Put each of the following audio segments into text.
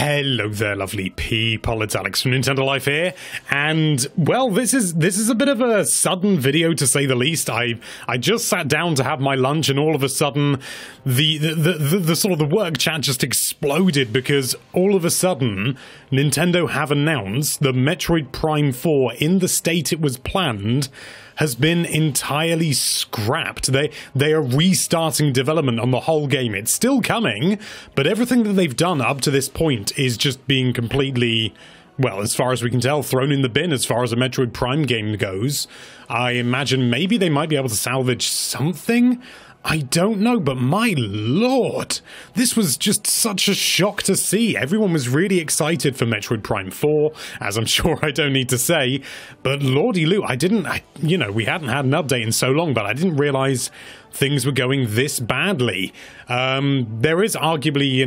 Hello there, lovely people. It's Alex from Nintendo Life here, and well, this is a bit of a sudden video to say the least. I just sat down to have my lunch, and all of a sudden, the sort of the work chat just exploded because all of a sudden, Nintendo have announced the Metroid Prime 4 in the state it was planned has been entirely scrapped. They are restarting development on the whole game. It's still coming, but everything that they've done up to this point is just being completely, well, as far as we can tell, thrown in the bin as far as a Metroid Prime game goes. I imagine maybe they might be able to salvage something. I don't know, but my lord, this was just such a shock to see. Everyone was really excited for Metroid Prime 4, as I'm sure I don't need to say, but lordy Lou, we hadn't had an update in so long, but I didn't realize things were going this badly. There is arguably,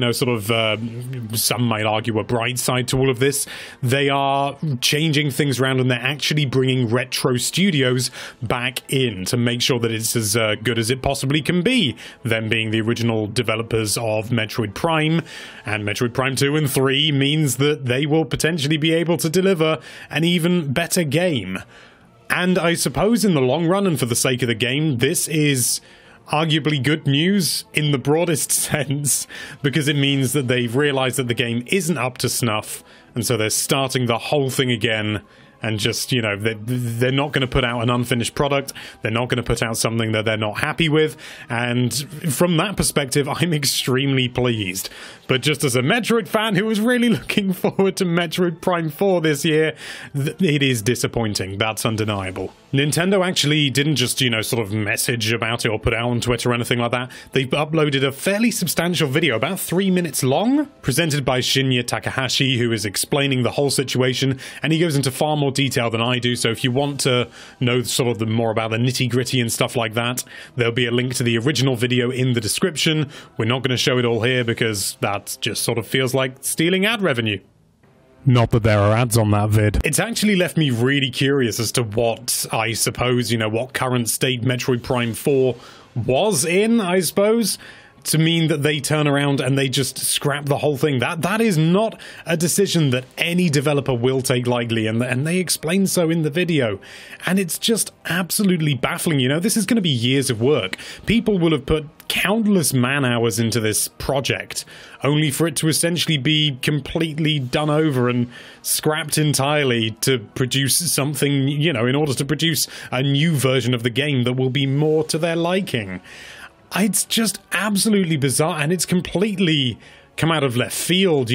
some might argue a bright side to all of this. They are changing things around and they're actually bringing retro studios back in to make sure that it's as good as it possibly can be. Them being the original developers of Metroid Prime, and Metroid Prime 2 and 3 means that they will potentially be able to deliver an even better game. And I suppose in the long run, and for the sake of the game, this is arguably good news in the broadest sense, because it means that they've realized that the game isn't up to snuff, and so they're starting the whole thing again. And just, they're not going to put out an unfinished product. They're not going to put out something that they're not happy with. And from that perspective, I'm extremely pleased. But just as a Metroid fan who was really looking forward to Metroid Prime 4 this year, it is disappointing. That's undeniable. Nintendo actually didn't just, sort of message about it or put it out on Twitter or anything like that. They've uploaded a fairly substantial video, about 3 minutes long, presented by Shinya Takahashi, who is explaining the whole situation. And he goes into far more detail than I do, so if you want to know sort of more about the nitty-gritty and stuff like that, there'll be a link to the original video in the description. We're not going to show it all here because that just sort of feels like stealing ad revenue. Not that there are ads on that vid. It's actually left me really curious as to what, I suppose, what current state Metroid Prime 4 was in, I suppose, to mean that they turn around and they just scrap the whole thing. That is not a decision that any developer will take lightly, and they explain so in the video. And it's just absolutely baffling. This is going to be years of work. People will have put countless man-hours into this project, only for it to essentially be completely done over and scrapped entirely to produce something, in order to produce a new version of the game that will be more to their liking. It's just absolutely bizarre, and it's completely come out of left field,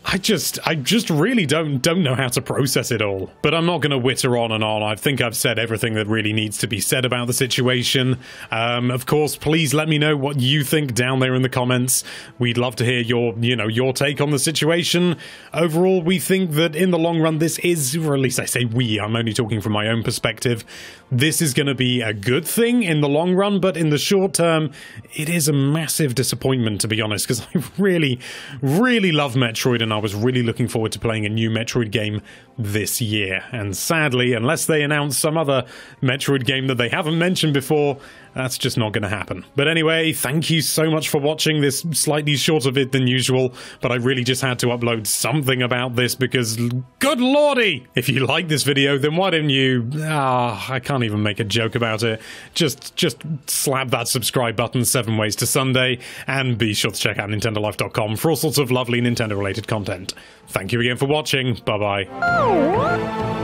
I just really don't know how to process it all. But I'm not going to witter on and on. I think I've said everything that really needs to be said about the situation. Of course, please let me know what you think down there in the comments. We'd love to hear your take on the situation. Overall, we think that in the long run, this is, or at least I say we, I'm only talking from my own perspective, this is going to be a good thing in the long run, but in the short term, it is a massive disappointment, to be honest, because I really, really love Metroid, and I was really looking forward to playing a new Metroid game this year. And sadly, unless they announce some other Metroid game that they haven't mentioned before, that's just not going to happen. But anyway, thank you so much for watching this slightly shorter vid than usual, but I really just had to upload something about this because, good lordy! If you like this video, then why don't you, I can't even make a joke about it, just slap that subscribe button 7 ways to Sunday, and be sure to check out nintendolife.com for all sorts of lovely Nintendo related content. Thank you again for watching, bye bye.